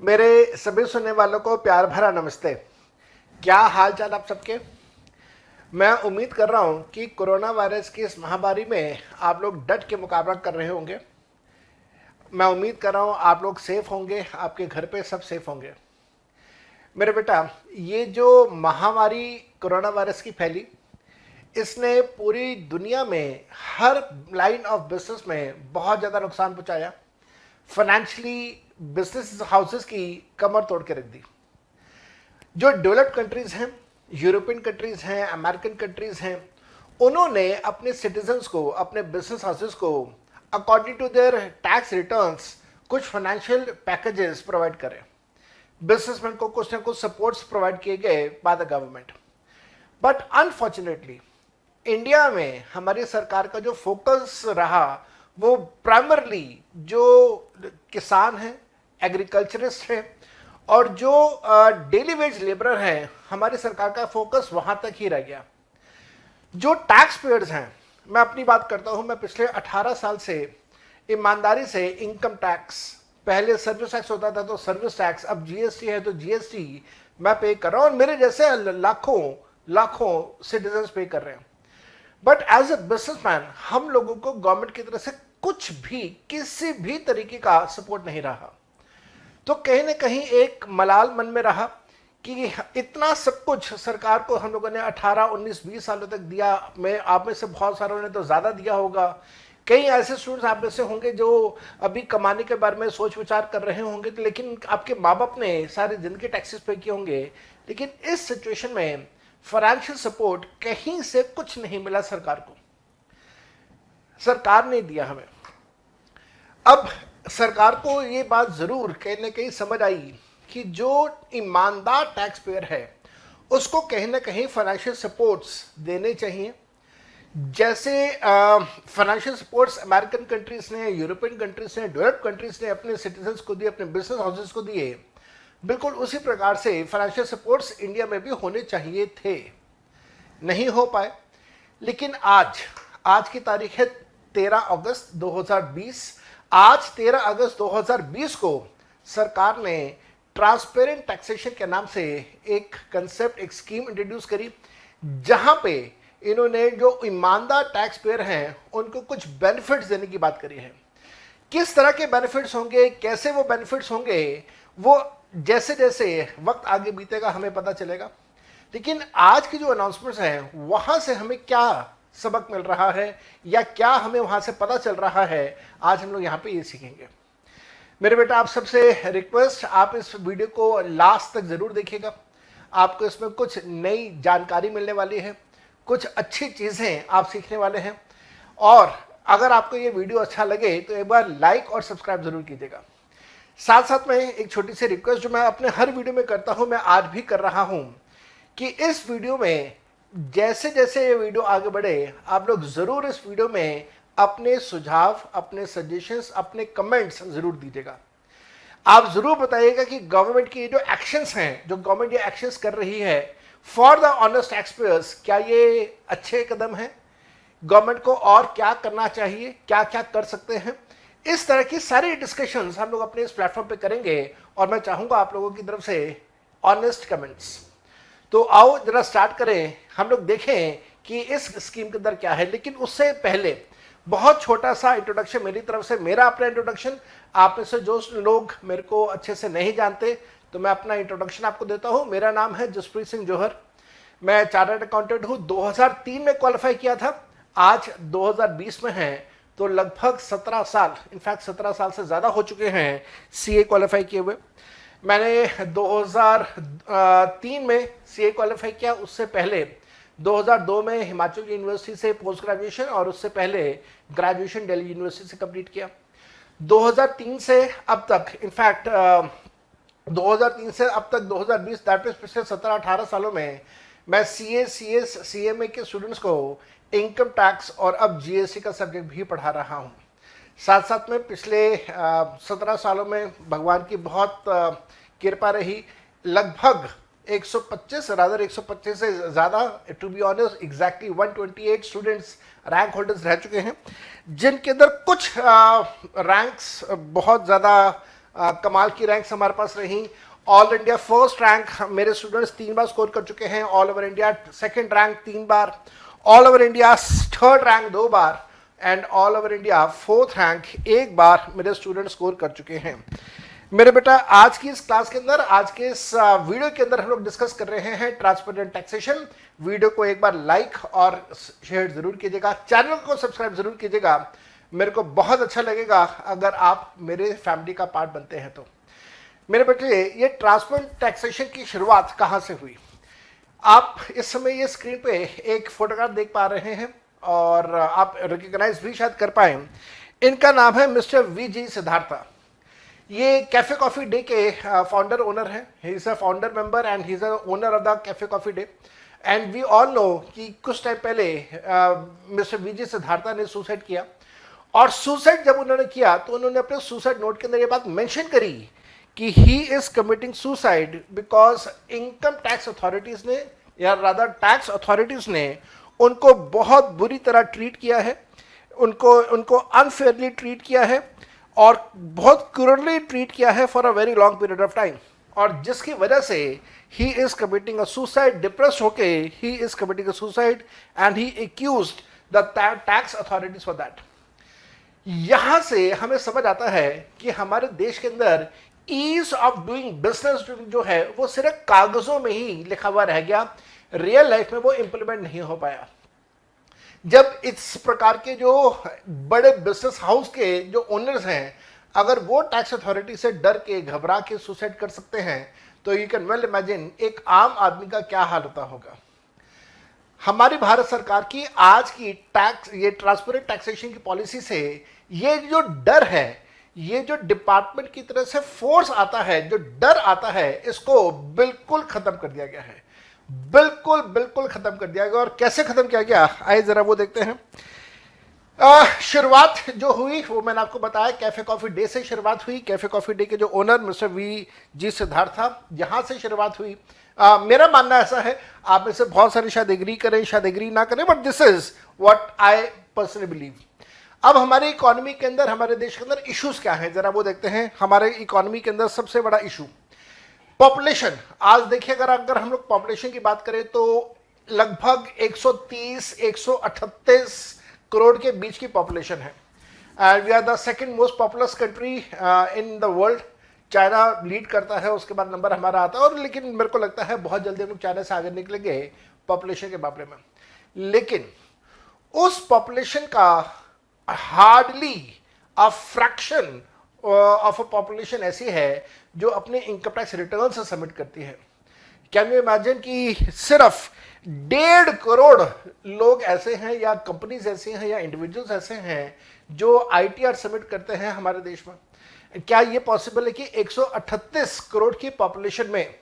मेरे सभी सुनने वालों को प्यार भरा नमस्ते। क्या हाल चाल आप सबके। मैं उम्मीद कर रहा हूं कि कोरोना वायरस की इस महामारी में आप लोग डट के मुकाबला कर रहे होंगे। मैं उम्मीद कर रहा हूं आप लोग सेफ होंगे, आपके घर पे सब सेफ होंगे। मेरे बेटा, ये जो महामारी कोरोना वायरस की फैली, इसने पूरी दुनिया में हर लाइन ऑफ बिजनेस में बहुत ज़्यादा नुकसान पहुंचाया। फाइनेंशियली बिजनेस हाउसेस की कमर तोड़ के रख दी। जो डेवलप्ड कंट्रीज हैं, यूरोपियन कंट्रीज हैं, अमेरिकन कंट्रीज हैं, उन्होंने अपने सिटीजन्स को, अपने बिजनेस हाउसेस को according to their tax returns कुछ फाइनेंशियल पैकेजेस प्रोवाइड करें। बिजनेसमैन को कुछ ना कुछ सपोर्ट्स प्रोवाइड किए गए by the government. But unfortunately India में हमारी सरकार का जो फोकस रहा वो प्राइमरली जो किसान हैं, एग्रीकल्चरिस्ट हैं और जो डेली वेज लेबरर हैं, हमारी सरकार का फोकस वहां तक ही रह गया। जो टैक्स पेयर्स हैं, मैं अपनी बात करता हूं, मैं पिछले 18 साल से ईमानदारी से इनकम टैक्स, पहले सर्विस टैक्स होता था तो सर्विस टैक्स, अब जीएसटी है तो जीएसटी मैं पे कर रहा हूं और मेरे जैसे लाखों लाखों सिटीजन्स पे कर रहे हैं। बट एज ए बिजनेसमैन हम लोगों को गवर्नमेंट की तरफ से कुछ भी, किसी भी तरीके का सपोर्ट नहीं रहा। तो कहीं ना कहीं एक मलाल मन में रहा कि इतना सब कुछ सरकार को हम लोगों ने 18, 19, 20 सालों तक दिया। मैं आप में से बहुत सारों ने तो ज़्यादा दिया होगा। कई ऐसे स्टूडेंट्स आप में से होंगे जो अभी कमाने के बारे में सोच विचार कर रहे होंगे, लेकिन आपके माँ बाप ने सारी जिंदगी टैक्सेस पे किए होंगे। लेकिन इस सिचुएशन में फाइनेंशियल सपोर्ट कहीं से कुछ नहीं मिला सरकार को। सरकार ने दिया हमें। अब सरकार को ये बात जरूर कहीं ना कहीं समझ आई कि जो ईमानदार टैक्स पेयर है उसको कहीं ना कहीं फाइनेंशियल सपोर्ट्स देने चाहिए। जैसे फाइनेंशियल सपोर्ट्स अमेरिकन कंट्रीज ने, यूरोपियन कंट्रीज ने, डेवलप्ड कंट्रीज ने अपने सिटीजन्स को दिए, अपने बिजनेस हाउसेस को दिए, बिल्कुल उसी प्रकार से फाइनेंशियल सपोर्ट्स इंडिया में भी होने चाहिए थे। नहीं हो पाए। लेकिन आज की तारीख है 13 अगस्त 2020। आज 13 अगस्त 2020 को सरकार ने ट्रांसपेरेंट टैक्सेशन के नाम से एक कंसेप्ट, एक स्कीम इंट्रोड्यूस करी, जहां पे इन्होंने जो ईमानदार टैक्स पेयर हैं उनको कुछ बेनिफिट्स देने की बात करी है। किस तरह के बेनिफिट्स होंगे, कैसे वो बेनिफिट्स होंगे, वो जैसे जैसे वक्त आगे बीतेगा हमें पता चलेगा। लेकिन आज की जो अनाउंसमेंट्स हैं वहां से हमें क्या सबक मिल रहा है या क्या हमें वहां से पता चल रहा है, आज हम लोग यहाँ पे ये सीखेंगे। मेरे बेटा, आप सबसे रिक्वेस्ट, आप इस वीडियो को लास्ट तक जरूर देखिएगा। आपको इसमें कुछ नई जानकारी मिलने वाली है, कुछ अच्छी चीजें आप सीखने वाले हैं। और अगर आपको ये वीडियो अच्छा लगे तो एक बार लाइक और सब्सक्राइब जरूर कीजिएगा। साथ साथ में एक छोटी सी रिक्वेस्ट जो मैं अपने हर वीडियो में करता हूं, मैं आज भी कर रहा हूं कि इस वीडियो में जैसे जैसे ये वीडियो आगे बढ़े, आप लोग जरूर इस वीडियो में अपने सुझाव, अपने सजेशंस, अपने कमेंट्स जरूर दीजिएगा। आप जरूर बताइएगा कि गवर्नमेंट की जो एक्शंस हैं, जो गवर्नमेंट ये एक्शंस कर रही है for the honest tax payers, क्या ये अच्छे कदम हैं? गवर्नमेंट को और क्या करना चाहिए, क्या क्या कर सकते हैं? इस तरह की सारी डिस्कशंस हम लोग अपने इस प्लेटफॉर्म पे करेंगे और मैं चाहूंगा आप लोगों की तरफ से ऑनेस्ट कमेंट्स। तो आओ जरा स्टार्ट करें, हम लोग देखें कि इस स्कीम के अंदर क्या है। लेकिन उससे पहले बहुत छोटा सा इंट्रोडक्शन मेरी तरफ से, मेरा अपना इंट्रोडक्शन। आप में से जो लोग मेरे को अच्छे से नहीं जानते तो मैं अपना इंट्रोडक्शन आपको देता हूं। मेरा नाम है जसप्रीत सिंह जौहर। मैं चार्टर्ड अकाउंटेंट हूं। 2003 में क्वालिफाई किया था, आज 2020 में है, तो लगभग 17 साल, इनफैक्ट 17 साल से ज़्यादा हो चुके हैं सीए क्वालिफाई किए हुए। मैंने 2003 में सीए क्वालिफाई किया। उससे पहले 2002 में हिमाचल यूनिवर्सिटी से पोस्ट ग्रेजुएशन और उससे पहले ग्रेजुएशन दिल्ली यूनिवर्सिटी से कंप्लीट किया। 2003 से अब तक, इनफैक्ट 2003 से अब तक 2020, दैट मीन्स पिछले 17-18 सालों में मैं सीए, सीएस, सीएमए के स्टूडेंट्स को इनकम टैक्स और अब जीएसटी का सब्जेक्ट भी पढ़ा रहा हूँ। साथ साथ में पिछले 17 सालों में भगवान की बहुत कृपा रही। लगभग 125 से ज़्यादा, to be honest exactly 128 students rank holders रह चुके हैं, जिनके अंदर कुछ रैंक्स बहुत ज़्यादा कमाल की रैंक्स हमारे पास रही। ऑल इंडिया फर्स्ट रैंक मेरे स्टूडेंट्स 3 बार स्कोर कर चुके हैं, all over India second rank 3 bar, all over India third rank 2 bar and all over India fourth rank 1 बार मेरे स्टूडेंट स्कोर कर चुके हैं। मेरे बेटा आज की इस क्लास के अंदर, आज के इस वीडियो के अंदर हम लोग डिस्कस कर रहे हैं ट्रांसपेरेंट टैक्सेशन। वीडियो को एक बार लाइक और शेयर जरूर कीजिएगा, चैनल को सब्सक्राइब जरूर कीजिएगा। मेरे को बहुत अच्छा लगेगा अगर आप मेरे फैमिली का पार्ट बनते हैं तो। मेरे बेटे ये ट्रांसपेरेंट टैक्सेशन की शुरुआत कहाँ से हुई? आप इस समय ये स्क्रीन पे एक फोटोग्राफ देख पा रहे हैं और आप रिकॉग्नाइज भी शायद कर पाए। इनका नाम है मिस्टर वी.जी. सिद्धार्था। ये कैफे कॉफी डे के फाउंडर ओनर हैं। He is a founder member and he is a owner of the cafe coffee day. And we all know कि कुछ टाइम पहले मिस्टर वी.जी. सिद्धार्था ने सुसाइड किया, और सुसाइड जब उन्होंने किया तो उन्होंने अपने सुसाइड नोट के अंदर ये बात मेंशन करी कि ही is committing suicide because income tax authorities ने, या रादर टैक्स अथॉरिटीज ने उनको बहुत बुरी तरह ट्रीट किया है, उनको अनफेयरली ट्रीट किया है और बहुत क्रूरली ट्रीट किया है for a very long period of time, और जिसकी वजह से he is committing a suicide. Depress होके he is committing a suicide and he accused the tax authorities for that. यहां से हमें समझ आता है कि हमारे देश के अंदर ईज ऑफ डूइंग बिजनेस जो है वो सिर्फ कागजों में ही लिखा हुआ रह गया, रियल लाइफ में वो इंप्लीमेंट नहीं हो पाया। जब इस प्रकार के जो बड़े बिजनेस हाउस के जो ओनर्स हैं, अगर वो टैक्स अथॉरिटी से डर के घबरा के सुसाइड कर सकते हैं, तो यू कैन वेल इमेजिन एक आम आदमी का क्या हाल होता होगा। हमारी भारत सरकार की आज की टैक्स, ये ट्रांसपेरेंट टैक्सेशन की पॉलिसी से ये जो डर है, ये जो डिपार्टमेंट की तरह से फोर्स आता है, जो डर आता है, इसको बिल्कुल खत्म कर दिया गया है। बिल्कुल बिल्कुल खत्म कर दिया गया। और कैसे खत्म किया गया, आइए जरा वो देखते हैं। शुरुआत जो हुई वो मैंने आपको बताया, कैफे कॉफी डे से शुरुआत हुई। कैफे कॉफी डे के जो ओनर मिस्टर वी.जी. सिद्धार्था, यहां से शुरुआत हुई। मेरा मानना ऐसा है, आप में से बहुत सारे शायद एग्री करें, शायद एग्री ना करें, but this is what I personally believe. अब हमारे इकोनॉमी के अंदर, हमारे देश के अंदर इश्यूज क्या हैं, जरा वो देखते हैं। हमारे इकोनॉमी के अंदर सबसे बड़ा इशू पॉपुलेशन। आज देखिए, अगर हम लोग पॉपुलेशन की बात करें तो लगभग 130-138 करोड़ के बीच की पॉपुलेशन है। And we are the second most populous country in the world. China lead करता है, उसके बाद नंबर हमारा आता है, और लेकिन मेरे को लगता है बहुत जल्दी हम लोग चाइना से आगे निकलेंगे पॉपुलेशन के मामले में। लेकिन उस पॉपुलेशन का hardly a fraction of a population ऐसी है जो अपने इनकम टैक्स रिटर्न से सबमिट करती है। कैन यू इमेजिन कि सिर्फ 1.5 करोड़ लोग ऐसे हैं, या कंपनीज ऐसे हैं, या इंडिविजुअल्स ऐसे हैं जो ITR सबमिट करते हैं हमारे देश में। क्या ये पॉसिबल है कि 138 करोड़ की पॉपुलेशन में,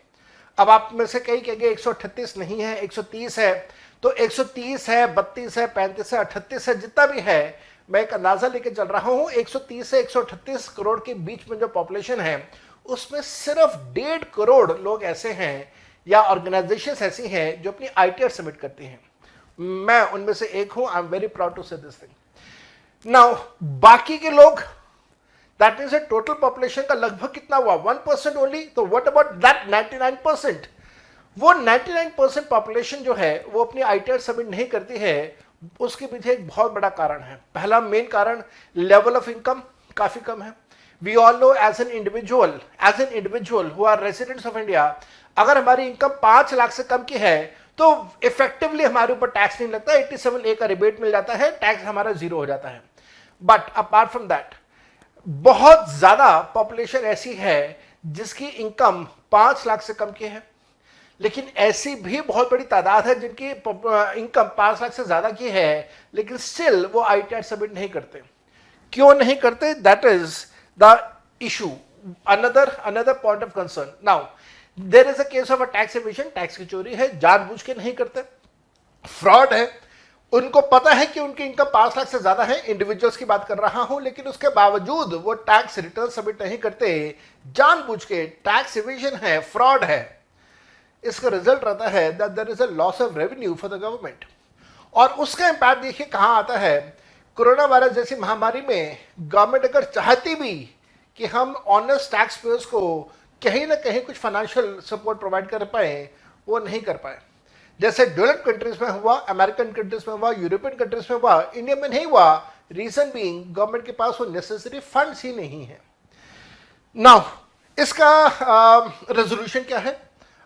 अब आप में से कई कहेंगे 138 नहीं है, 130 है, तो 130 है, 32 है, 35 है, 38 है, जितना भी है, मैं एक अंदाजा लेके चल रहा हूं। 130 से 138 करोड़ के बीच में जो पॉपुलेशन है, उसमें सिर्फ 1.5 करोड़ लोग ऐसे हैं या ऑर्गेनाइजेशंस ऐसी हैं जो अपनी ITR सबमिट करती हैं। मैं उनमें से एक हूं। I am very proud to say this thing. Now बाकी के लोग, दैट मीन्स टोटल पॉपुलेशन का लगभग कितना हुआ, 1% ओनली। तो व्हाट अबाउट दैट 99%? वो 99% पॉपुलेशन जो है वो अपनी ITR सबमिट नहीं करती है। उसके पीछे एक बहुत बड़ा कारण है। पहला मेन कारण, लेवल ऑफ इनकम काफी कम है। We all know as an individual who are residents of India, अगर हमारी इनकम 5 लाख से कम की है तो इफेक्टिवली हमारे ऊपर टैक्स नहीं लगता, 87A का रिबेट मिल जाता है, टैक्स हमारा 0 हो जाता है। बट अपार्ट फ्रॉम दैट, बहुत ज्यादा पॉपुलेशन ऐसी है जिसकी इनकम 5 लाख से कम की है, लेकिन ऐसी भी बहुत बड़ी तादाद है जिनकी इनकम 5 लाख से ज्यादा की है, लेकिन स्टिल वो ITR सबमिट नहीं करते। क्यों नहीं करते? That is the issue, another point of concern. Now there is a case of a tax evasion, tax की चोरी है, जानबूझ के नहीं करते, फ्रॉड है। उनको पता है कि उनकी इनकम 5 लाख से ज्यादा है, इंडिविजुअल्स की बात कर रहा हूं, लेकिन उसके बावजूद वो टैक्स रिटर्न सबमिट नहीं करते, जानबूझ के। टैक्स एविजन है, फ्रॉड है। इसका रिजल्ट रहता है that there is a loss of revenue for the government. और उसका इंपैक्ट देखिए कहां आता है। कोरोना वायरस जैसी महामारी में गवर्नमेंट अगर चाहती भी कि हम ऑनेस्ट टैक्स पेयर्स को कहीं ना कहीं कुछ फाइनेंशियल सपोर्ट प्रोवाइड कर पाए, वो नहीं कर पाए। जैसे डेवलप्ड कंट्रीज में हुआ, अमेरिकन कंट्रीज में हुआ, यूरोपियन कंट्रीज में हुआ, इंडिया में नहीं हुआ। रीजन बीइंग गवर्नमेंट के पास वो नेसेसरी फंड्स ही नहीं है। नाउ इसका रेजोल्यूशन क्या है?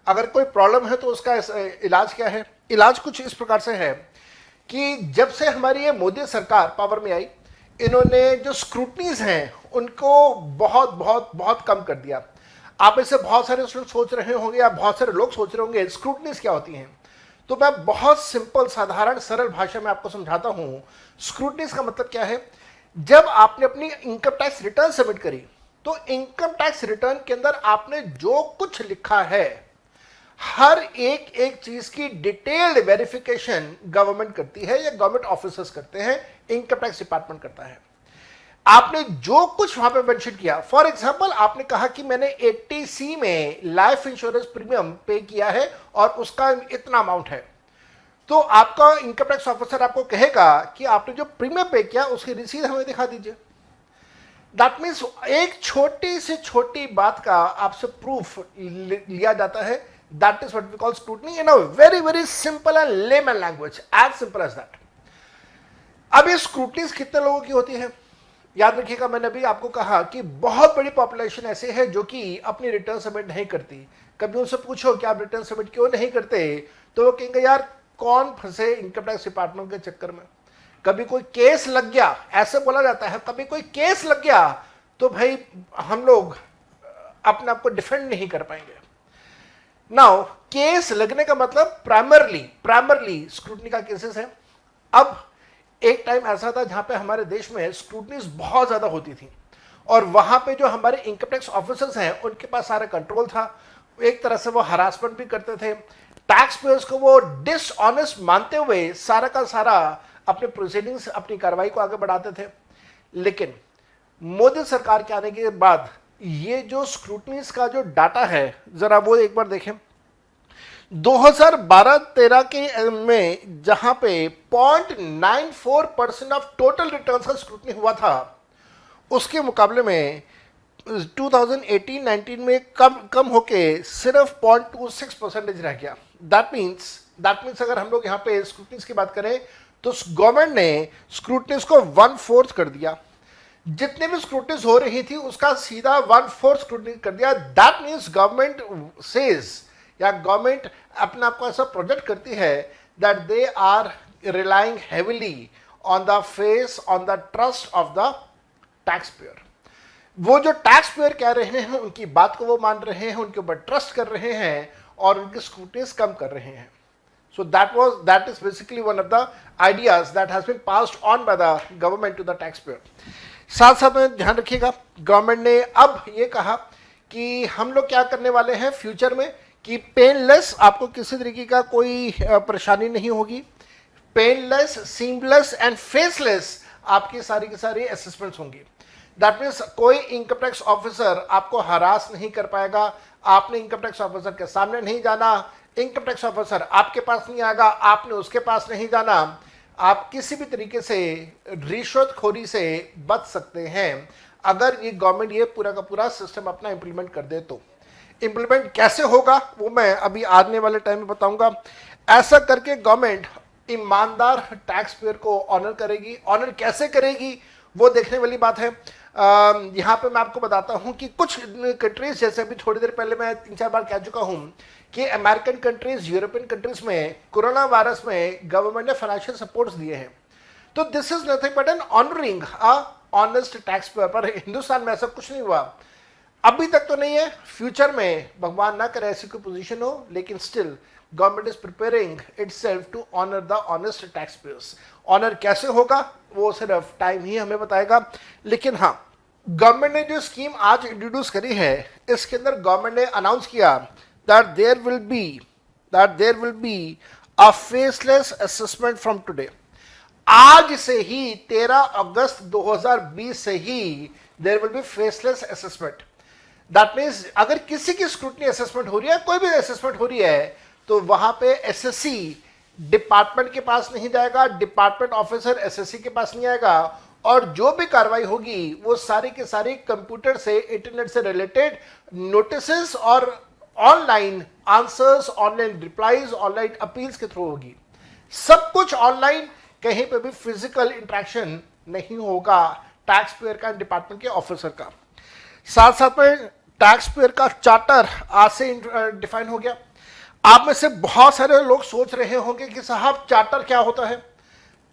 अगर कोई प्रॉब्लम है तो उसका इलाज क्या है? इलाज कुछ इस प्रकार से है कि जब से हमारी ये मोदी सरकार पावर में आई, इन्होंने जो स्क्रूटनीज हैं उनको बहुत बहुत बहुत कम कर दिया। आप इससे बहुत सारे स्टूडेंट सोच रहे होंगे या बहुत सारे लोग सोच रहे होंगे स्क्रूटनीज क्या होती हैं। तो मैं बहुत सिंपल, साधारण, सरल भाषा में आपको समझाता हूं। स्क्रूटनीज का मतलब क्या है? जब आपने अपनी इनकम टैक्स रिटर्न सबमिट करी, तो इनकम टैक्स रिटर्न के अंदर आपने जो कुछ लिखा है, हर एक एक चीज की डिटेल्ड वेरिफिकेशन गवर्नमेंट करती है या गवर्नमेंट ऑफिसर्स करते हैं, इनकम टैक्स डिपार्टमेंट करता है। आपने जो कुछ वहां पे मेंशन किया, फॉर एग्जांपल आपने कहा कि मैंने 80C में लाइफ इंश्योरेंस प्रीमियम पे किया है और उसका इतना अमाउंट है, तो आपका इनकम टैक्स ऑफिसर आपको कहेगा कि आपने जो प्रीमियम पे किया उसकी रिसीट हमें दिखा दीजिए। दैट मीन्स एक छोटी से छोटी बात का आपसे प्रूफ लिया जाता है। That is what we call scrutiny in a very very simple and layman language, as simple as that. अब ये स्क्रूटनीज कितने लोगों की होती है? याद रखिएगा, मैंने अभी आपको कहा कि बहुत बड़ी पॉपुलेशन ऐसे है जो कि अपनी रिटर्न सबमिट नहीं करती। कभी उनसे पूछो कि आप रिटर्न सबमिट क्यों नहीं करते, तो वो कहेंगे यार कौन फंसे इनकम टैक्स डिपार्टमेंट के चक्कर में। कभी कोई केस लग गया, ऐसे बोला जाता है, कभी कोई केस लग गया तो भाई हम लोग अपने आप को डिफेंड नहीं कर पाएंगे। नाउ केस लगने का मतलब प्राइमरली स्क्रूटनी का केसेस है। अब एक टाइम ऐसा था जहां पे हमारे देश में स्क्रूटनीज बहुत ज्यादा होती थी और वहां पे जो हमारे इनकम टैक्स ऑफिसर्स हैं उनके पास सारा कंट्रोल था। एक तरह से वो हरासमेंट भी करते थे, टैक्स पेयर्स को वो डिसऑनेस्ट मानते हुए सारा का सारा अपने प्रोसीडिंग्स, अपनी कार्रवाई को आगे बढ़ाते थे। लेकिन मोदी सरकार के आने के बाद ये जो स्क्रूटनीज का जो डाटा है, जरा वो एक बार देखें। 2012-13 के में जहां पे 0.94% ऑफ टोटल रिटर्न्स का स्क्रूटनी हुआ था, उसके मुकाबले में 2018-19 में कम होके सिर्फ 0.26% रह गया। दैट मीन्स अगर हम लोग यहाँ पे स्क्रूटनीज की बात करें तो गवर्नमेंट ने स्क्रूटनीज को 1/4 कर दिया। जितने भी स्क्रूटनीज हो रही थी उसका सीधा 1/4 स्क्रूटनी कर दिया। दैट मीन्स गवर्नमेंट सेज या गवर्नमेंट अपने आप को ऐसा प्रोजेक्ट करती है that they are relying heavily on the face, on the trust of the taxpayer. वो जो टैक्स पेयर कह रहे हैं उनकी बात को वो मान रहे हैं, उनके ऊपर ट्रस्ट कर रहे हैं और उनकी स्क्रूटनीज कम कर रहे हैं। So that is basically one of the ideas that has been passed on by the government to the taxpayer. साथ साथ में ध्यान रखिएगा, गवर्नमेंट ने अब ये कहा कि हम लोग क्या करने वाले हैं फ्यूचर में कि पेनलेस, आपको किसी तरीके का कोई परेशानी नहीं होगी। पेनलेस, सीमलेस एंड फेसलेस आपकी सारी की सारी असेसमेंट्स होंगी। दैट मीन्स कोई इनकम टैक्स ऑफिसर आपको हरास नहीं कर पाएगा। आपने इनकम टैक्स ऑफिसर के सामने नहीं जाना, इनकम टैक्स ऑफिसर आपके पास नहीं आएगा, आपने उसके पास नहीं जाना। आप किसी भी तरीके से रिश्वतखोरी से बच सकते हैं अगर ये गवर्नमेंट ये पूरा का पूरा सिस्टम अपना इंप्लीमेंट कर दे। तो इंप्लीमेंट कैसे होगा वो मैं अभी आने वाले टाइम में बताऊंगा। ऐसा करके गवर्नमेंट ईमानदार टैक्स पेयर को ऑनर करेगी। ऑनर कैसे करेगी वो देखने वाली बात है। यहाँ पे मैं आपको बताता हूँ कि कुछ कंट्रीज, जैसे अभी थोड़ी देर पहले मैं 3-4 बार कह चुका हूँ कि अमेरिकन कंट्रीज, यूरोपियन कंट्रीज में कोरोना वायरस में गवर्नमेंट ने फाइनेंशियल सपोर्ट्स दिए हैं। तो this is nothing but an honouring a honest taxpayer. पर हिंदुस्तान में ऐसा कुछ नहीं हुआ, अभी तक तो नहीं है। फ्यूचर में भगवान ना करे ऐसी कोई पोजीशन हो, लेकिन still government is preparing itself to honour the honest taxpayers. Honour कैसे होगा वो सिर्फ टाइम ही हमें बताएगा। लेकिन हाँ, गवर्नमेंट ने जो स्कीम आज इंट्रोड्यूस करी है, इसके अंदर गवर्नमेंट ने अनाउंस किया that there will be a faceless assessment from today. आज से ही 13 अगस्त 2020 से ही there will be faceless assessment. That means अगर किसी की स्क्रूटनी असेसमेंट हो रही है, कोई भी असेसमेंट हो रही है, तो वहां पे एसएससी डिपार्टमेंट के पास नहीं जाएगा, डिपार्टमेंट ऑफिसर एसएससी के पास नहीं आएगा। और जो भी कार्रवाई होगी वो सारी के सारी कंप्यूटर से, इंटरनेट से रिलेटेड नोटिसेस और online answers, online replies, online appeals के थ्रू होगी। सब कुछ ऑनलाइन, कहीं पे भी फिजिकल इंटरेक्शन नहीं होगा टैक्स पेयर का, डिपार्टमेंट के ऑफिसर का। साथ साथ में टैक्स पेयर का चार्टर आज से डिफाइन हो गया। आप में से बहुत सारे लोग सोच रहे होंगे कि साहब चार्टर क्या होता है,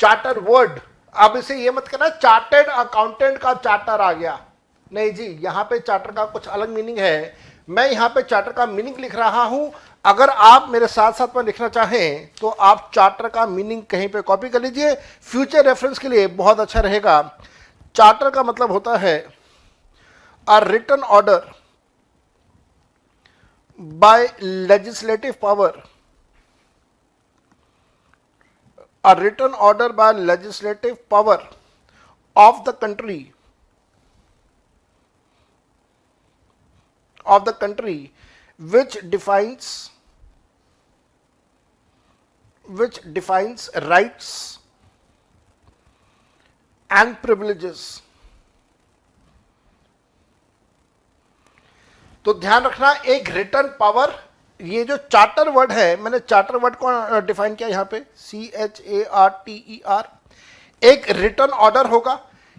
चार्टर वर्ड, अब इसे ये मत कहना चार्टर्ड अकाउंटेंट का चार्टर आ गया, नहीं जी, यहां पे चार्टर का कुछ अलग मीनिंग है। मैं यहां पे चार्टर का मीनिंग लिख रहा हूं, अगर आप मेरे साथ साथ में लिखना चाहें तो आप चार्टर का मीनिंग कहीं पे कॉपी कर लीजिए, फ्यूचर रेफरेंस के लिए बहुत अच्छा रहेगा। चार्टर का मतलब होता है a written order by legislative power, a written order by legislative power of the country which defines rights and privileges। तो ध्यान रखना, एक रिटर्न पावर, ये जो चार्टर वर्ड है, मैंने चार्टर वर्ड को डिफाइन किया यहां पे CHARTER, एक रिटर्न ऑर्डर होगा।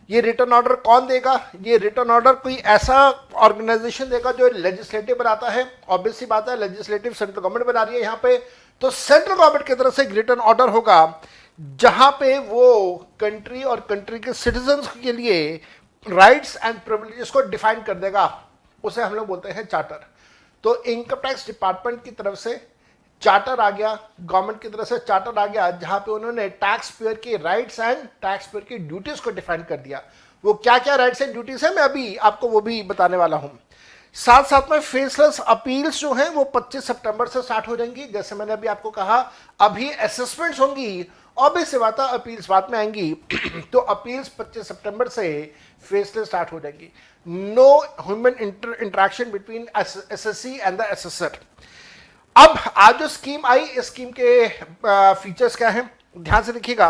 ये रिटर्न ऑर्डर कौन देगा? ये रिटर्न ऑर्डर कोई ऐसा ऑर्गेनाइजेशन देगा जो लेजिस्लेटिव बनाता है। ऑब्वियस सी बात है, लेजिस्लेटिव सेंट्रल गवर्नमेंट बना रही है यहाँ पे, तो सेंट्रल गवर्नमेंट की तरफ से एक रिटर्न ऑर्डर होगा जहां पे वो कंट्री और कंट्री के सिटीजन्स के लिए राइट्स एंड प्रिविलेजेस को डिफाइन कर देगा, उसे हम लोग बोलते हैं चार्टर। तो इनकम टैक्स डिपार्टमेंट की तरफ से चार्टर आ गया, गवर्नमेंट की तरफ से चार्टर आ गया, जहां पे उन्होंने टैक्स पेयर की राइट्स एंड टैक्स पेयर की ड्यूटीज को डिफाइन कर दिया। वो क्या क्या राइट्स एंड ड्यूटीज है, मैं अभी आपको वो भी बताने वाला हूं। साथ साथ में फेसलेस अपील्स जो हैं वो 25 सितंबर से स्टार्ट हो जाएंगी। जैसे मैंने अभी आपको कहा, अभी असेसमेंट्स होंगी और भी सिवाता अपील्स बाद में आएंगी तो अपील्स 25 सितंबर से फेसलेस स्टार्ट हो जाएगी। No human interaction between SSC and the assessor. अब आज जो स्कीम आई, इस स्कीम के फीचर्स क्या हैं, ध्यान से देखिएगा।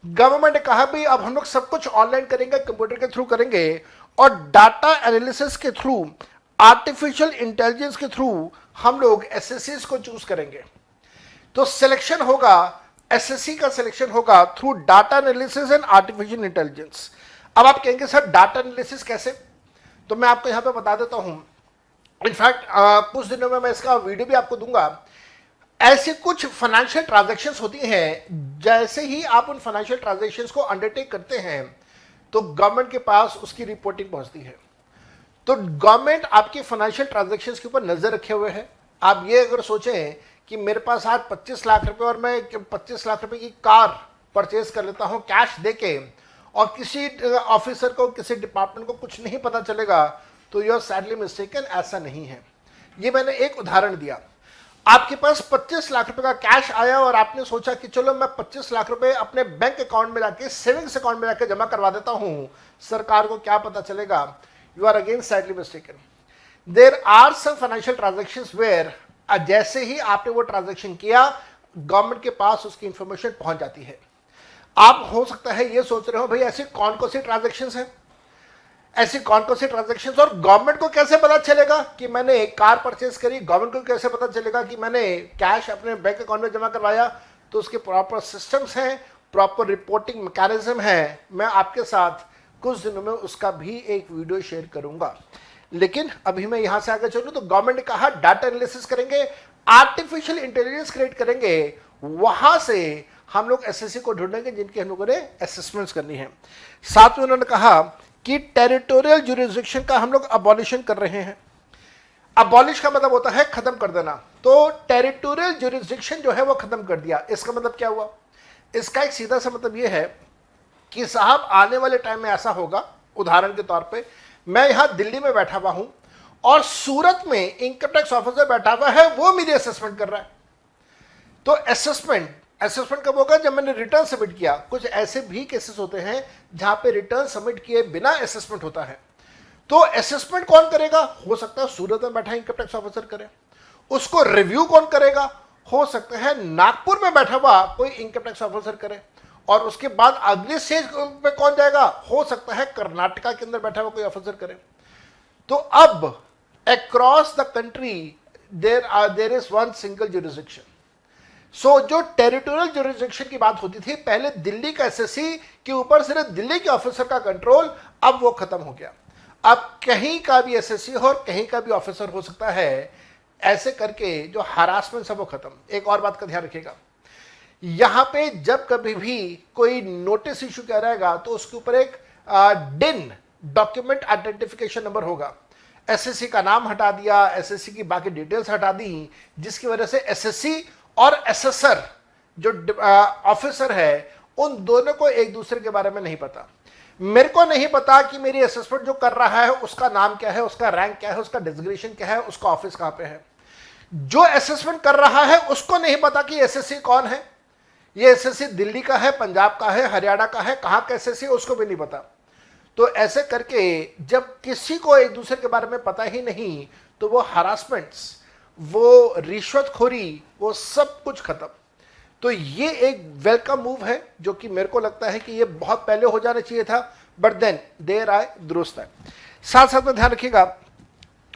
गवर्नमेंट ने कहा भी अब हम लोग सब कुछ ऑनलाइन करेंगे, कंप्यूटर के थ्रू करेंगे और डाटा एनालिसिस के थ्रू, आर्टिफिशियल इंटेलिजेंस के थ्रू हम लोग एसएससी को चूज करेंगे। तो सिलेक्शन होगा, एसएससी का सिलेक्शन होगा through data analysis and artificial intelligence. अब आप कहेंगे सर डाटा एनालिसिस कैसे, तो मैं आपको यहां पे बता देता हूं। इनफैक्ट कुछ दिनों में मैं इसका वीडियो भी आपको दूंगा। ऐसे कुछ फाइनेंशियल ट्रांजैक्शंस होती हैं, जैसे ही आप उन फाइनेंशियल ट्रांजैक्शंस को अंडरटेक करते हैं तो गवर्नमेंट के पास उसकी रिपोर्टिंग पहुंचती है। तो गवर्नमेंट आपकी फाइनेंशियल ट्रांजैक्शंस के ऊपर नजर रखे हुए है। आप ये अगर सोचें कि मेरे पास आज 25 लाख रुपए और मैं 25 लाख रुपए की कार परचेज कर लेता हूं कैश देके और किसी ऑफिसर को, किसी डिपार्टमेंट को कुछ नहीं पता चलेगा, तो यू आर सैडली मिस्टेकन। ऐसा नहीं है। ये मैंने एक उदाहरण दिया। आपके पास 25 लाख रुपए का कैश आया और आपने सोचा कि चलो मैं 25 लाख रुपए अपने बैंक अकाउंट में जाके, सेविंग्स अकाउंट में जाके जमा करवा देता हूं, सरकार को क्या पता चलेगा? You are again sadly mistaken. There are some financial transactions where जैसे ही आपने वो ट्रांजैक्शन किया, गवर्नमेंट के पास उसकी इंफॉर्मेशन पहुंच जाती है। आप हो सकता है ये सोच रहे हो भाई ऐसी कौन कौन सी ट्रांजैक्शंस हैं, ऐसी कौन कौन सी ट्रांजैक्शंस, और गवर्नमेंट को कैसे पता चलेगा कि मैंने एक कार परचेज करी, गवर्नमेंट को कैसे पता चलेगा कि मैंने कैश अपने बैंक अकाउंट में जमा करवाया? तो उसके प्रॉपर सिस्टम्स हैं, प्रॉपर रिपोर्टिंग मैकेनिज्म है। मैं आपके साथ कुछ दिनों में उसका भी एक वीडियो शेयर करूंगा। लेकिन अभी मैं यहां से आगे चलूं तो गवर्नमेंट ने कहा डाटा एनालिसिस करेंगे, आर्टिफिशियल इंटेलिजेंस क्रिएट करेंगे, वहां से हम लोग एसएससी को ढूंढेंगे जिनकी हम लोगों ने असेसमेंट्स करनी है। साथ में उन्होंने कहा कि टेरिटोरियल ज्यूरिसडिक्शन का हम लोग अबॉलिशन कर रहे हैं। अबॉलिश का मतलब होता है खत्म कर देना, तो टेरिटोरियल ज्यूरिसडिक्शन जो है वो खत्म कर दिया। इसका मतलब क्या हुआ? इसका एक सीधा सा मतलब ये है कि साहब आने वाले टाइम में ऐसा होगा, उदाहरण के तौर पे मैं यहां दिल्ली में बैठा हुआ हूं और सूरत में इनकम टैक्स ऑफिसर बैठा हुआ है, वो मेरी असेसमेंट कर रहा है। तो असेसमेंट कब होगा? जब मैंने रिटर्न सबमिट किया। कुछ ऐसे भी केसेस होते हैं जहां पे रिटर्न सबमिट किए बिना असेसमेंट होता है। तो असेसमेंट कौन करेगा? हो सकता है सूरत में बैठा इनकम टैक्स ऑफिसर करे। उसको रिव्यू कौन करेगा? हो सकता है नागपुर में बैठा हुआ कोई इनकम टैक्स ऑफिसर करे। और उसके बाद अगले स्टेज पे कौन जाएगा, हो सकता है कर्नाटका के अंदर बैठा हुआ कोई ऑफिसर करे। तो अब across the country there is one single jurisdiction. So जो टेरिटोरियल जुरिसडिक्शन की बात होती थी, पहले दिल्ली का एसएससी के ऊपर सिर्फ दिल्ली के ऑफिसर का कंट्रोल, अब वो खत्म हो गया। अब कहीं का भी एसएससी हो और कहीं का भी ऑफिसर हो सकता है। ऐसे करके जो हरासमेंट सब वो खत्म। एक और बात का ध्यान रखिएगा, यहां पे जब कभी भी कोई नोटिस इशू किया रहेगा तो उसके ऊपर एक डिन डॉक्यूमेंट आइडेंटिफिकेशन नंबर होगा। एसएससी का नाम हटा दिया, एसएससी की बाकी डिटेल्स हटा दी, जिसकी वजह से एसएससी और एसेसर जो ऑफिसर है उन दोनों को एक दूसरे के बारे में नहीं पता। मेरे को नहीं पता कि मेरी असेसमेंट जो कर रहा है उसका नाम क्या है, उसका रैंक क्या है, उसका डिजिग्नेशन क्या है, उसका ऑफिस कहां पे है। जो असेसमेंट कर रहा है उसको नहीं पता कि एसएससी कौन है, ये एसएससी दिल्ली का है, पंजाब का है, हरियाणा का है, कहां का एसएससी उसको भी नहीं पता। तो ऐसे करके जब किसी को एक दूसरे के बारे में पता ही नहीं तो वो हरासमेंट्स, वो रिश्वतखोरी, वो सब कुछ खत्म। तो ये एक वेलकम मूव है जो कि मेरे को लगता है कि ये बहुत पहले हो जाना चाहिए था, बट देन देर आए दुरुस्त है। साथ साथ में ध्यान रखिएगा,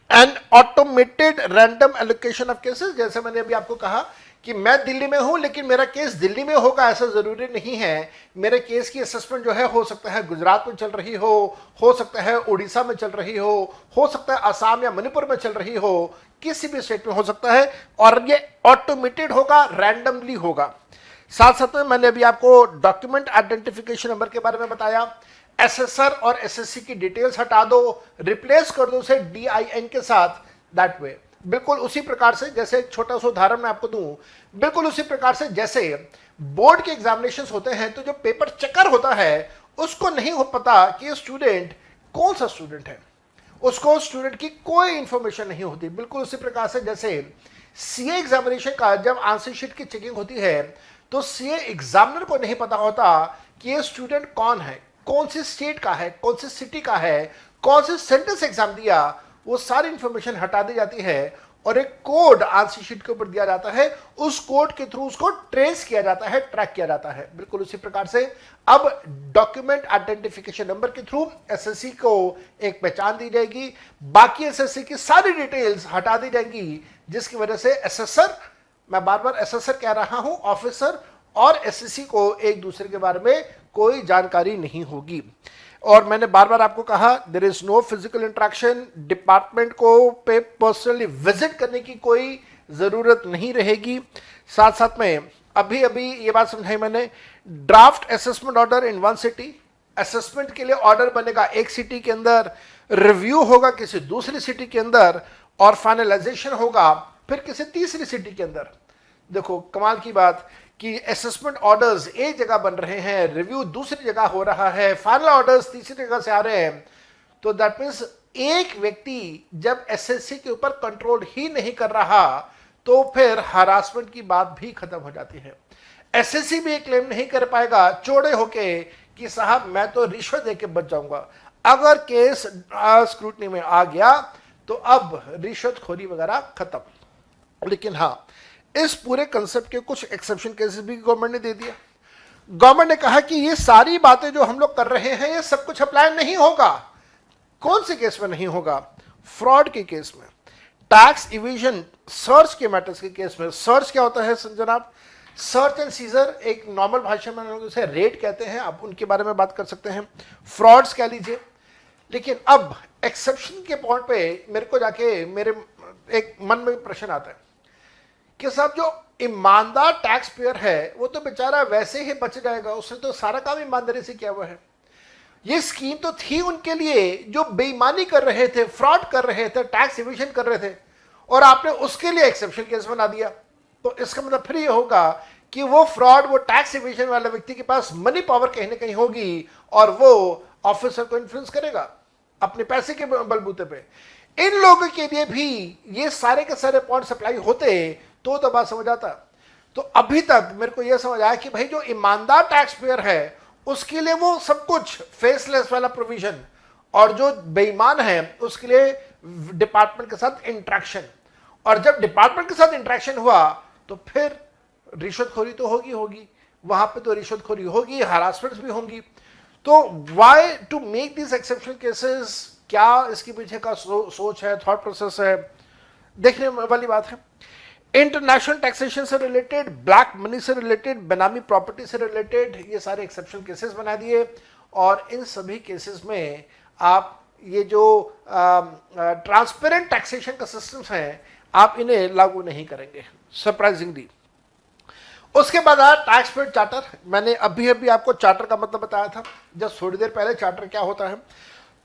and automated random allocation of cases. जैसे मैंने अभी आपको कहा कि मैं दिल्ली में हूं लेकिन मेरा केस दिल्ली में होगा ऐसा जरूरी नहीं है। मेरे केस की असेसमेंट जो है हो सकता है गुजरात में चल रही हो सकता है उड़ीसा में चल रही हो सकता है असम या मणिपुर में चल रही हो, किसी भी स्टेट में हो सकता है, और ये ऑटोमेटेड होगा, रैंडमली होगा। साथ साथ में मैंने अभी आपको डॉक्यूमेंट आइडेंटिफिकेशन नंबर के बारे में बताया। एसएसआर और एसएससी की डिटेल्स हटा दो, रिप्लेस कर दो उसे DIN के साथ। दैट वे बिल्कुल उसी प्रकार से, जैसे एक छोटा सा उदाहरण मैं आपको दूं, बिल्कुल उसी प्रकार से जैसे बोर्ड के एग्जामिनेशंस होते हैं तो जो पेपर चेकर होता है उसको नहीं हो पता कि स्टूडेंट कौन सा स्टूडेंट है, उसको स्टूडेंट की कोई इंफॉर्मेशन नहीं होती। बिल्कुल उसी प्रकार से जैसे सीए एग्जामिनेशन का जब आंसर शीट की चेकिंग होती है तो सीए एग्जामिनर को नहीं पता होता कि ये स्टूडेंट कौन है, कौन सी स्टेट का है, कौन सी सिटी का है, कौन से सेंटर से एग्जाम दिया, वो सारी इंफॉर्मेशन हटा दी जाती है और एक कोड आंसर शीट के ऊपर दिया जाता है। उस कोड के थ्रू उसको ट्रेस किया जाता है, ट्रैक किया जाता है। बिल्कुल उसी प्रकार से अब डॉक्यूमेंट आइडेंटिफिकेशन नंबर के थ्रू एसएससी को एक पहचान दी जाएगी, बाकी एसएससी की सारी डिटेल्स हटा दी जाएंगी, जिसकी वजह से एसेसर, मैं बार बार एसेसर कह रहा हूं, ऑफिसर और एसएससी को एक दूसरे के बारे में कोई जानकारी नहीं होगी। और मैंने बार बार आपको कहा there is no physical interaction, department को पे पर्सनली विजिट करने की कोई जरूरत नहीं रहेगी। साथ साथ में अभी अभी ये बात समझाई मैंने, draft assessment order in one city, assessment के लिए ऑर्डर बनेगा एक सिटी के अंदर, रिव्यू होगा किसी दूसरी सिटी के अंदर, और फाइनलाइजेशन होगा फिर किसी तीसरी सिटी के अंदर। देखो कमाल की बात कि असेसमेंट ऑर्डर्स एक जगह बन रहे हैं, रिव्यू दूसरी जगह हो रहा है, फाइनल ऑर्डर्स तीसरी जगह से आ रहे हैं। तो दैट मीन्स एक व्यक्ति जब एसएससी के ऊपर कंट्रोल ही नहीं कर रहा तो फिर हरासमेंट की बात भी खत्म हो जाती है। एसएससी भी क्लेम नहीं कर पाएगा चौड़े होके कि साहब मैं तो रिश्वत देके बच जाऊंगा। अगर केस स्क्रूटनी में आ गया तो अब रिश्वतखोरी वगैरह खत्म। लेकिन हाँ, इस पूरे कंसेप्ट के कुछ एक्सेप्शन केसेस भी गवर्नमेंट ने दे दिया। गवर्नमेंट ने कहा कि ये सारी बातें जो हम लोग कर रहे हैं ये सब कुछ अप्लाई नहीं होगा। कौन से केस में नहीं होगा? फ्रॉड के केस में, टैक्स इवेजन, सर्च के मैटर्स के केस में। सर्च क्या होता है जनाब? सर्च एंड सीजर, एक नॉर्मल भाषा में लोग उसे रेड कहते हैं, आप उनके बारे में बात कर सकते हैं, फ्रॉड्स कह लीजिए। लेकिन अब एक्सेप्शन के पॉइंट पे मेरे को जाके मेरे एक मन में प्रश्न आता है कि साहब जो ईमानदार टैक्स पेयर है वो तो बेचारा वैसे ही बच जाएगा, उसने तो सारा काम ईमानदारी से किया हुआ है। ये स्कीम तो थी उनके लिए जो बेईमानी कर रहे थे, फ्रॉड कर रहे थे, टैक्स इवेजन कर रहे थे, और आपने उसके लिए एक्सेप्शन केस बना दिया। तो इसका मतलब फिर ये होगा कि वो फ्रॉड, वो टैक्स इवेजन वाले व्यक्ति के पास मनी पावर कहीं ना कहीं होगी और वो ऑफिसर को इन्फ्लुएंस करेगा अपने पैसे के बलबूते पे। इन लोगों के लिए भी ये सारे के सारे पॉइंट सप्लाई होते तो बात समझ आता। तो अभी तक मेरे को यह समझ आया कि भाई जो ईमानदार टैक्स पेयर है उसके लिए वो सब कुछ फेसलेस वाला प्रोविजन, और जो बेईमान है उसके लिए डिपार्टमेंट के साथ इंटरेक्शन। और जब डिपार्टमेंट के साथ इंटरेक्शन हुआ तो फिर रिश्वतखोरी तो होगी, वहां पे तो रिश्वतखोरी होगी, हरासमेंट्स भी होंगी। तो why to make this exceptional cases, क्या इसके पीछे का सोच है, थॉट प्रोसेस है, देखने वाली बात है। इंटरनेशनल टैक्सेशन से रिलेटेड, ब्लैक मनी से रिलेटेड, बेनामी प्रॉपर्टी से रिलेटेड, ये सारे एक्सेप्शनल केसेस बना दिए, और इन सभी केसेस में आप ये जो ट्रांसपेरेंट टैक्सेशन का सिस्टम्स हैं, आप इन्हें लागू नहीं करेंगे, सरप्राइजिंगली। उसके बाद आया टैक्स पेड चार्टर। मैंने अभी अभी आपको चार्टर का मतलब बताया था, जस्ट थोड़ी देर पहले। चार्टर क्या होता है?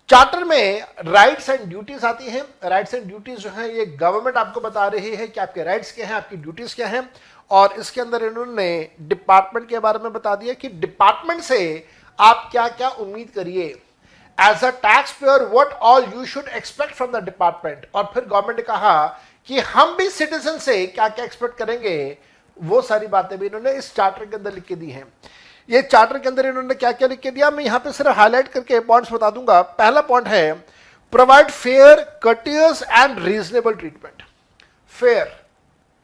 चार्टर में राइट्स एंड ड्यूटीज आती हैं। राइट्स एंड ड्यूटीज जो है, ये गवर्नमेंट आपको बता रही है कि आपके राइट्स क्या हैं, आपकी ड्यूटीज क्या हैं, और इसके अंदर इन्होंने डिपार्टमेंट के बारे में बता दिया कि डिपार्टमेंट से आप क्या क्या उम्मीद करिए। As a taxpayer what all you should expect from the department. और फिर गवर्नमेंट ने कहा कि हम भी सिटीजन से क्या क्या एक्सपेक्ट करेंगे, वो सारी बातें भी इन्होंने इस चार्टर के अंदर लिख के दी हैं। ये चार्टर के अंदर इन्होंने क्या क्या लिख के दिया, मैं यहां पे सिर्फ हाईलाइट करके पॉइंट्स बता दूंगा। पहला पॉइंट है, provide fair, courteous and reasonable treatment. Fair,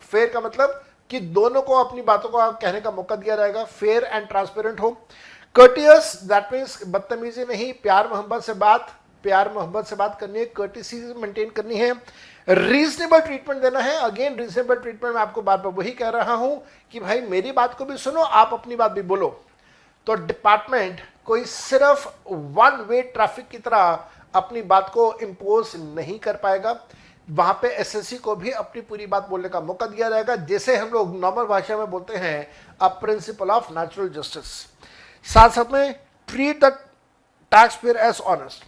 fair का मतलब कि दोनों को अपनी बातों को कहने का मौका दिया जाएगा, फेयर एंड ट्रांसपेरेंट हो। कर्टियस, दैट मीन्स बदतमीजी नहीं, प्यार मोहब्बत से बात करनी है, कर्टिसी मेंटेन करनी है। रीजनेबल ट्रीटमेंट देना है। अगेन रीजनेबल ट्रीटमेंट में आपको बार बार वही कह रहा हूं कि भाई मेरी बात को भी सुनो, आप अपनी बात भी बोलो। तो डिपार्टमेंट कोई सिर्फ वन वे ट्रैफिक की तरह अपनी बात को इंपोज नहीं कर पाएगा। वहां पे एसएससी को भी अपनी पूरी बात बोलने का मौका दिया जाएगा, जैसे हम लोग नॉर्मल भाषा में बोलते हैं, a principle of natural justice. साथ साथ में treat the taxpayer as honest.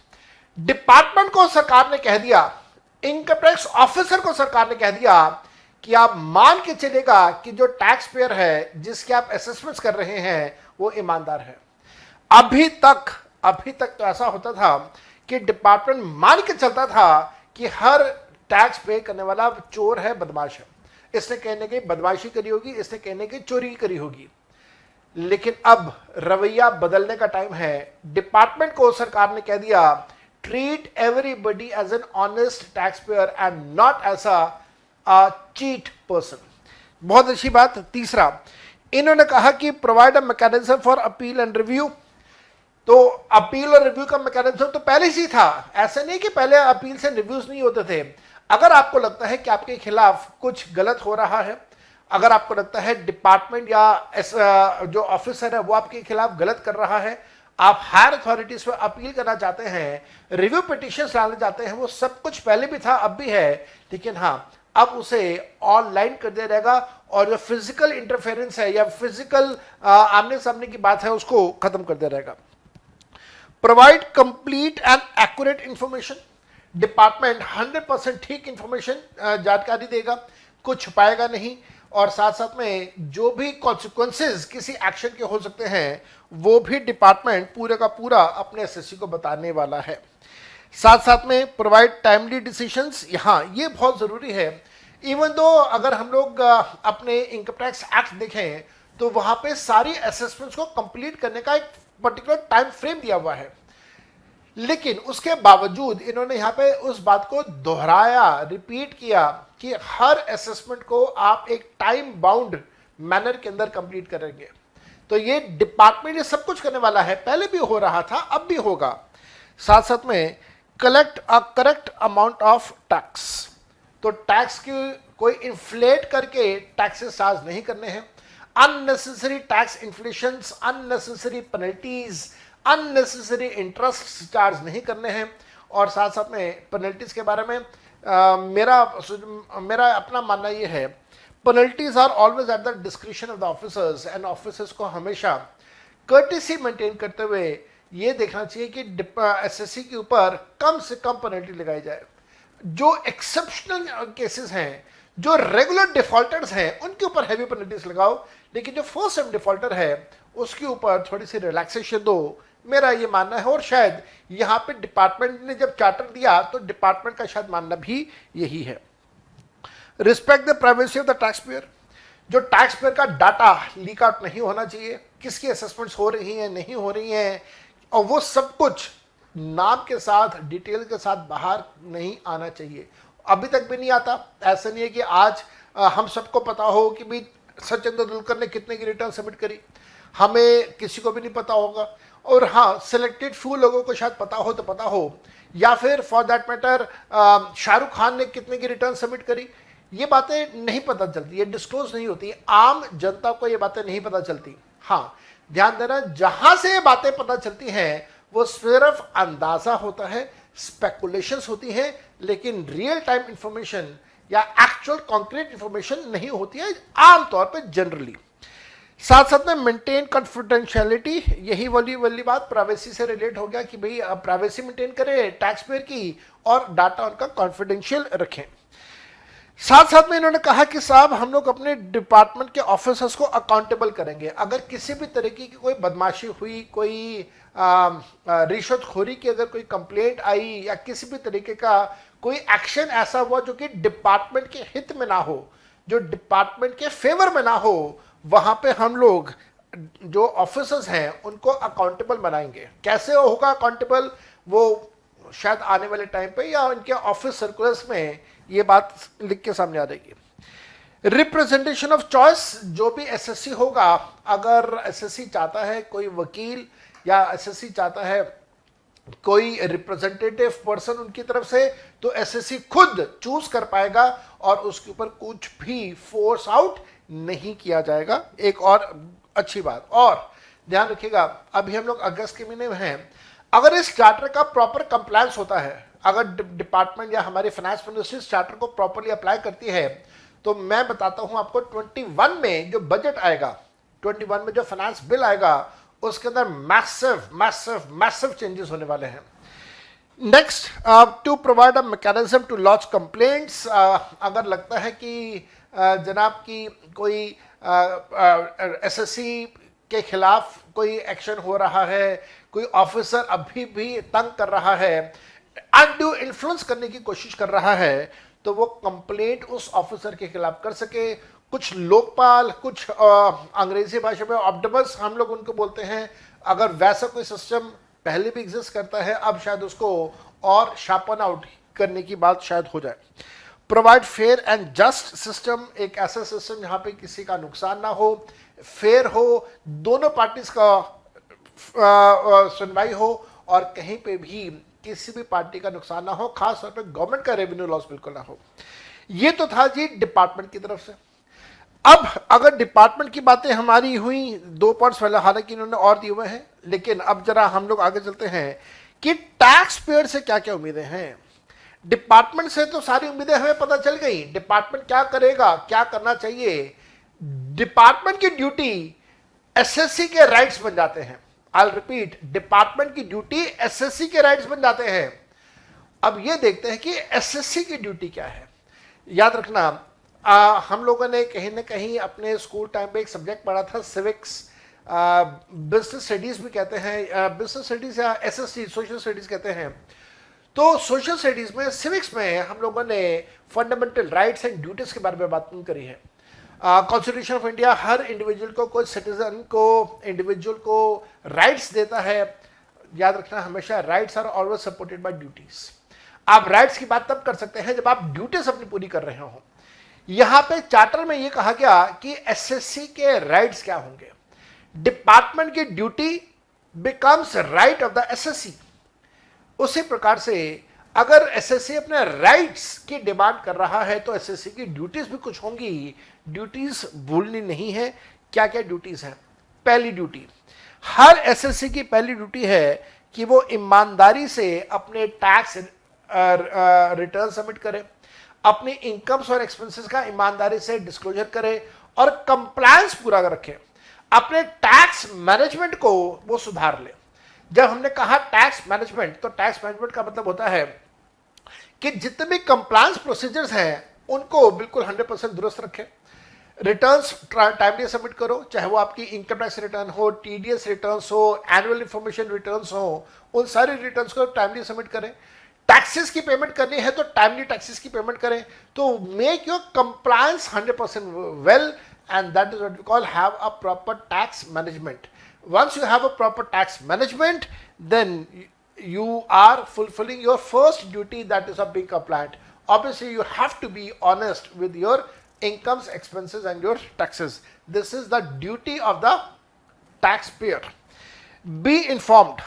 Department को सरकार ने कह दिया, इनकम टैक्स ऑफिसर को सरकार ने कह दिया कि आप मान के चलेगा कि जो टैक्स पेयर है, जिसके आप असेसमेंट्स कर रहे हैं, वो ईमानदार है। अभी तक तो ऐसा होता था कि डिपार्टमेंट मान के चलता था कि हर टैक्स पे करने वाला चोर है, बदमाश है, इसने कहने की बदमाशी करी होगी, इसने कहने की चोरी करी होगी। लेकिन अब रवैया बदलने का टाइम है। डिपार्टमेंट को सरकार ने कह दिया, treat everybody as an honest taxpayer and not as a cheat person. बहुत अच्छी बात। तीसरा, इन्होंने कहा कि provide a mechanism for appeal and review. तो अपील और रिव्यू का मैकेनिज्म तो पहले से ही था। ऐसा नहीं कि पहले अपील से रिव्यूज नहीं होते थे। अगर आपको लगता है कि आपके खिलाफ कुछ गलत हो रहा है, अगर आपको लगता है डिपार्टमेंट या जो ऑफिसर है वो आपके खिलाफ गलत कर रहा है, आप हायर अथॉरिटीज पर अपील करना चाहते हैं, रिव्यू पिटिशन डालना चाहते हैं, वो सब कुछ पहले भी था, अब भी है। लेकिन हाँ, अब उसे ऑनलाइन कर दिया जाएगा, और जो फिजिकल इंटरफेरेंस है या फिजिकल आमने सामने की बात है, उसको खत्म कर दिया जाएगा। Provide complete and accurate information. Department 100% ठीक इंफॉर्मेशन जानकारी देगा, कुछ छुपाएगा नहीं। और साथ साथ में जो भी कॉन्सिक्वेंसेस किसी एक्शन के हो सकते हैं, वो भी डिपार्टमेंट पूरे का पूरा अपने एसएससी को बताने वाला है। साथ साथ में प्रोवाइड टाइमली डिसीजंस। यहाँ ये बहुत ज़रूरी है। इवन दो अगर हम लोग अपने इनकम टैक्स एक्ट देखें, तो वहाँ पे सारी असेसमेंट्स को कंप्लीट करने का एक पर्टिकुलर टाइम फ्रेम दिया हुआ है, लेकिन उसके बावजूद इन्होंने यहाँ पे उस बात को दोहराया, रिपीट किया कि हर असेसमेंट को आप एक टाइम बाउंड मैनर के अंदर कंप्लीट करेंगे। तो ये डिपार्टमेंट ये सब कुछ करने वाला है, पहले भी हो रहा था, अब भी होगा। साथ साथ में collect a correct amount of tax. तो टैक्स की कोई इन्फ्लेट करके टैक्सेस चार्ज नहीं करने हैं। Unnecessary tax inflation, unnecessary penalties, unnecessary interest charge नहीं करने हैं। और साथ साथ में पेनल्टीज के बारे में मेरा अपना मानना ये है, penalties are always at the description of the officers, and officers को हमेशा कर्टिसी मेंटेन करते हुए ये देखना चाहिए कि एसएससी के ऊपर कम से कम पेनल्टी लगाई जाए। जो एक्सेप्शनल केसेस हैं, जो रेगुलर डिफॉल्टर्स हैं, उनके ऊपर हैवी पेनल्टीज लगाओ, लेकिन जो फर्स्ट टाइम डिफॉल्टर है उसके ऊपर थोड़ी सी रिलैक्सेशन दो, मेरा ये मानना है। और शायद यहाँ पे डिपार्टमेंट ने जब चार्टर दिया तो डिपार्टमेंट का शायद मानना भी यही है। Respect the privacy of the tax payer. जो टैक्स पेयर का डाटा लीक आउट नहीं होना चाहिए, किसकी असेसमेंट्स हो रही हैं, नहीं हो रही हैं, और वो सब कुछ नाम के साथ, डिटेल के साथ बाहर नहीं आना चाहिए। अभी तक भी नहीं आता। ऐसा नहीं है कि आज हम सबको पता हो कि भाई सचिन तेंदुलकर ने कितने की रिटर्न सबमिट करी। हमें किसी को भी नहीं पता होगा, और हाँ सिलेक्टेड फ्यू लोगों को शायद पता हो तो पता हो, या फिर for that matter Shahrukh Khan ने कितने की रिटर्न सबमिट करी, ये बातें नहीं पता चलती, ये डिस्क्लोज नहीं होती, आम जनता को ये बातें नहीं पता चलती। हाँ ध्यान देना, जहां से ये बातें पता चलती हैं वो सिर्फ अंदाजा होता है, स्पेकुलेशंस होती हैं, लेकिन रियल टाइम इंफॉर्मेशन या एक्चुअल कॉन्क्रीट इंफॉर्मेशन नहीं होती है आमतौर पर जनरली। साथ साथ में मेंटेन कॉन्फिडेंशियलिटी, यही वाली बात प्राइवेसी से रिलेट हो गया कि भाई प्राइवेसी मेंटेन करें टैक्स पेयर की, और डाटा उनका कॉन्फिडेंशियल रखें। साथ साथ में इन्होंने कहा कि साहब हम लोग अपने डिपार्टमेंट के ऑफिसर्स को अकाउंटेबल करेंगे, अगर किसी भी तरीके की कोई बदमाशी हुई, कोई रिश्वतखोरी की अगर कोई कंप्लेंट आई, या किसी भी तरीके का कोई एक्शन ऐसा हुआ जो कि डिपार्टमेंट के हित में ना हो, जो डिपार्टमेंट के फेवर में ना हो, वहां पे हम लोग जो ऑफिसर्स हैं उनको अकाउंटेबल बनाएंगे। कैसे होगा अकाउंटेबल, वो शायद आने वाले टाइम पे या उनके ऑफिस सर्कुलर्स में ये बात लिख के सामने आ जाएगी। रिप्रेजेंटेशन ऑफ चॉइस, जो भी एसएससी होगा, अगर एसएससी चाहता है कोई वकील या एसएससी चाहता है कोई रिप्रेजेंटेटिव पर्सन उनकी तरफ से, तो एसएससी खुद चूज कर पाएगा और उसके ऊपर कुछ भी फोर्स आउट नहीं किया जाएगा। एक और अच्छी बात, और ध्यान रखिएगा अभी हम लोग अगस्त के महीने में हैं, अगर इस चार्टर का प्रॉपर कंप्लायंस होता है, अगर डिपार्टमेंट या हमारी फाइनेंस मिनिस्ट्री इस चार्टर को प्रॉपरली अप्लाई करती है, तो मैं बताता हूं आपको 21 में जो बजट आएगा, 21 में जो फाइनेंस बिल आएगा, उसके अंदर मैसिव मैसिव मैसिव चेंजेस होने वाले हैं। Next, to provide a mechanism to launch complaints, अगर लगता है कि जनाब की कोई एसएससी के खिलाफ कोई एक्शन हो रहा है, कोई ऑफिसर अभी भी तंग कर रहा है, अनड्यू इन्फ्लुएंस करने की कोशिश कर रहा है, तो वो कंप्लेंट उस ऑफिसर के खिलाफ कर सके। कुछ लोकपाल, कुछ अंग्रेजी भाषा में ऑब्डमस हम लोग उनको बोलते हैं, अगर वैसा कोई सिस्टम पहले भी एग्जिस्ट करता है, अब शायद उसको और शार्पन आउट करने की बात शायद हो जाए। Provide fair and just system, एक ऐसा सिस्टम जहां पे किसी का नुकसान ना हो, फेयर हो, दोनों पार्टीज का सुनवाई हो, और कहीं पे भी किसी भी पार्टी का नुकसान ना हो, खास तौर पे गवर्नमेंट का रेवेन्यू लॉस बिल्कुल ना हो। ये तो था जी डिपार्टमेंट की तरफ से। अब अगर डिपार्टमेंट की बातें हमारी हुई, 2 पॉइंट्स पहले हालांकि इन्होंने और दिए हुए हैं, लेकिन अब जरा हम लोग आगे चलते हैं कि टैक्स पेयर से क्या क्या उम्मीदें हैं। डिपार्टमेंट से तो सारी उम्मीदें हमें पता चल गई, डिपार्टमेंट क्या करेगा, क्या करना चाहिए। डिपार्टमेंट की ड्यूटी एसएससी के राइट्स बन जाते हैं। आई रिपीट, डिपार्टमेंट की ड्यूटी एसएससी के राइट्स बन जाते हैं। अब ये देखते हैं कि एसएससी की ड्यूटी क्या है। याद रखना, हम लोगों ने कहीं ना कहीं अपने स्कूल टाइम पे एक सब्जेक्ट पढ़ा था, सिविक्स, बिजनेस स्टडीज भी कहते हैं, बिजनेस स्टडीज या एसएससी सोशल स्टडीज कहते हैं। तो सोशल स्टडीज में, सिविक्स में हम लोगों ने फंडामेंटल राइट्स एंड ड्यूटीज के बारे में बात करी है। Constitution of India her individual को, कोई सिटीजन को, इंडिविजुअल को राइट्स देता है। याद रखना हमेशा, rights are always supported by duties. आप राइट्स की बात तब कर सकते हैं जब आप ड्यूटीज अपनी पूरी कर रहे हो। यहां पे चार्टर में यह कहा गया कि एसएससी के राइट्स क्या होंगे। डिपार्टमेंट की duty becomes right of the assessee. उसी प्रकार से अगर एसएससी अपने राइट्स की डिमांड कर रहा है तो एसएससी की ड्यूटीज भी कुछ होंगी। ड्यूटीज भूलनी नहीं है। क्या क्या ड्यूटीज हैं? पहली ड्यूटी, हर एसएससी की पहली ड्यूटी है कि वो ईमानदारी से अपने टैक्स रिटर्न सबमिट करे, अपनी इनकम्स और एक्सपेंसेस का ईमानदारी से डिस्क्लोजर करे और कंप्लायंस पूरा रखे। अपने टैक्स मैनेजमेंट को वो सुधार ले। जब हमने कहा टैक्स मैनेजमेंट, तो टैक्स मैनेजमेंट का मतलब होता है कि जितने भी कंप्लायंस प्रोसीजर्स हैं उनको बिल्कुल 100% दुरुस्त रखें। रिटर्न्स टाइमली सबमिट करो, चाहे वो आपकी इनकम टैक्स रिटर्न हो, टीडीएस रिटर्न्स हो, एनुअल इंफॉर्मेशन रिटर्न्स हो, उन सारे रिटर्न्स को टाइमली सबमिट करें। टैक्सेस की पेमेंट करनी है तो टाइमली टैक्सेस की पेमेंट करें। तो make your compliance 100% well, and that is what we call have a proper tax management. Once you have a proper tax management, then you are fulfilling your first duty, that is of being compliant. Obviously you have to be honest with your incomes, expenses and your taxes. This is the duty of the tax payer be informed.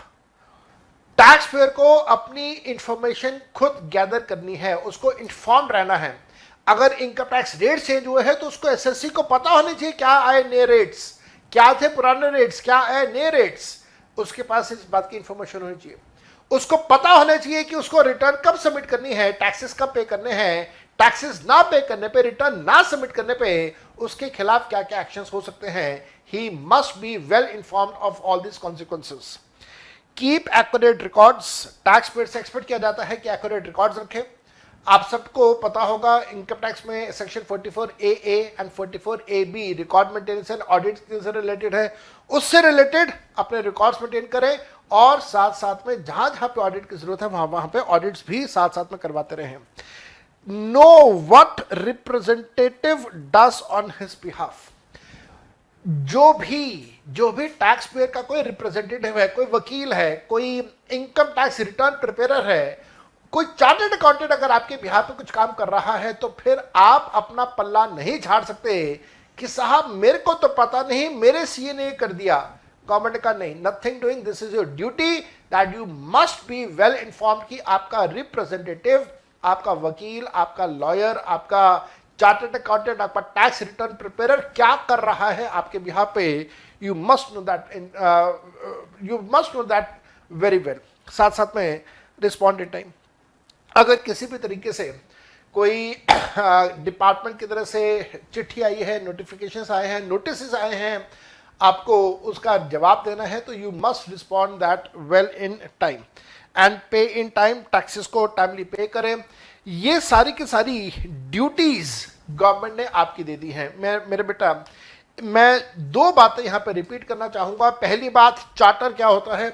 Tax payer को अपनी information खुद gather करनी है, उसको inform रहना है। अगर income tax rate change हुए हैं तो उसको एसएससी को पता होनी चाहिए क्या आए नए रेट्स, क्या थे पुराने रेट्स, क्या आए नए रेट्स, उसके पास इस बात की इंफॉर्मेशन होनी चाहिए। उसको पता होना चाहिए कि उसको रिटर्न कब सबमिट करनी है, टैक्सेस कब पे करने हैं, टैक्सेस ना पे करने पे, रिटर्न ना सबमिट करने पे उसके खिलाफ क्या क्या एक्शंस हो सकते हैं। He must be well informed of all this consequences. Keep accurate records. Tax payer से एक्सपेक्ट किया जाता है कि एक्यूरेट रिकॉर्ड्स रखें। आप सबको पता होगा इनकम टैक्स में section 44AA and 44AB record maintenance and audit से रिलेटेड है। उससे रिलेटेड अपने रिकॉर्ड्स मेंटेन करें और साथ साथ में जहां जहां पे ऑडिट की जरूरत है वहां पे ऑडिट्स भी साथ साथ में करवाते रहें। Know what representative does on his behalf. जो भी टैक्स पेयर का कोई रिप्रेजेंटेटिव है, कोई वकील है, कोई इनकम टैक्स रिटर्न प्रिपेयर है, कोई चार्टर्ड अकाउंटेंट अगर आपके बिहार पे कुछ काम कर रहा है तो फिर आप अपना पल्ला नहीं झाड़ सकते कि साहब मेरे को तो पता नहीं, मेरे सीए ने कर दिया। गवर्नमेंट का नहीं, nothing doing, this is your duty that you must be well informed कि आपका रिप्रेजेंटेटिव, आपका वकील, आपका लॉयर, आपका चार्टर्ड अकाउंटेंट, आपका टैक्स रिटर्न प्रिपेयर क्या कर रहा है आपके बिहार पे। You must know that very well. साथ साथ में रिस्पॉन्ड इन टाइम। अगर किसी भी तरीके से कोई डिपार्टमेंट की तरफ से चिट्ठी आई है, नोटिफिकेशंस आए हैं, नोटिस आए हैं, आपको उसका जवाब देना है तो you must respond that well in time and पे इन टाइम। टैक्सेस को टाइमली पे करें। ये सारी की सारी ड्यूटीज गवर्नमेंट ने आपकी दे दी हैं। मेरे बेटा, मैं दो बातें यहां पर रिपीट करना चाहूंगा। पहली बात, चार्टर क्या होता है।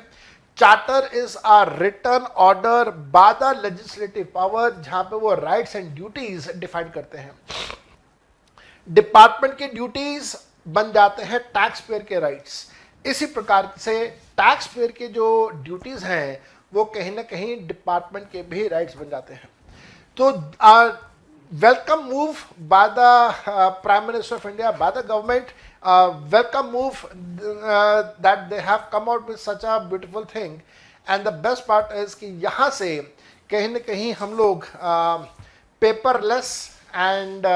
Charter is a written order by the legislative power, जहां पे वो राइट्स एंड ड्यूटीज डिफाइन करते हैं। डिपार्टमेंट के ड्यूटीज बन जाते हैं टैक्स पेयर के राइट्स। इसी प्रकार से टैक्स पेयर के जो ड्यूटीज हैं वो कहीं ना कहीं डिपार्टमेंट के भी राइट्स बन जाते हैं। तो welcome move by the Prime Minister of India, by the government, welcome move that they have come out with such a beautiful thing. And the best part is कि यहाँ से कहीं न कहीं हम लोग पेपरलेस एंड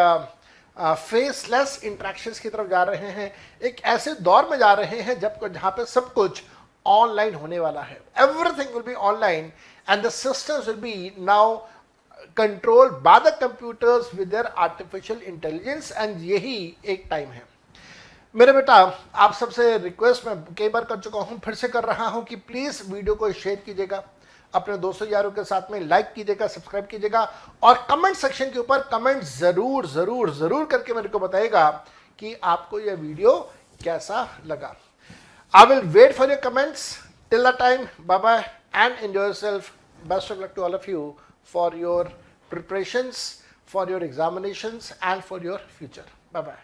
फेसलेस इंट्रैक्शंस की तरफ जा रहे हैं। एक ऐसे दौर में जा रहे हैं जहाँ पे सब कुछ ऑनलाइन होने वाला है। Everything will be online and the systems will be now control by the computers with their artificial intelligence. And यही एक टाइम है। मेरे बेटा, आप सबसे रिक्वेस्ट मैं कई बार कर चुका हूं, फिर से कर रहा हूं कि प्लीज वीडियो को शेयर कीजिएगा, अपने दोस्तों यारों के साथ में लाइक कीजिएगा, सब्सक्राइब कीजिएगा और कमेंट सेक्शन के ऊपर कमेंट जरूर जरूर जरूर करके मेरे को बताइएगा कि आपको यह वीडियो कैसा लगा। I will wait for your comments. Till the time, bye bye and enjoy yourself. Best of luck to all of you for your preparations, for your examinations and for your future. Bye bye.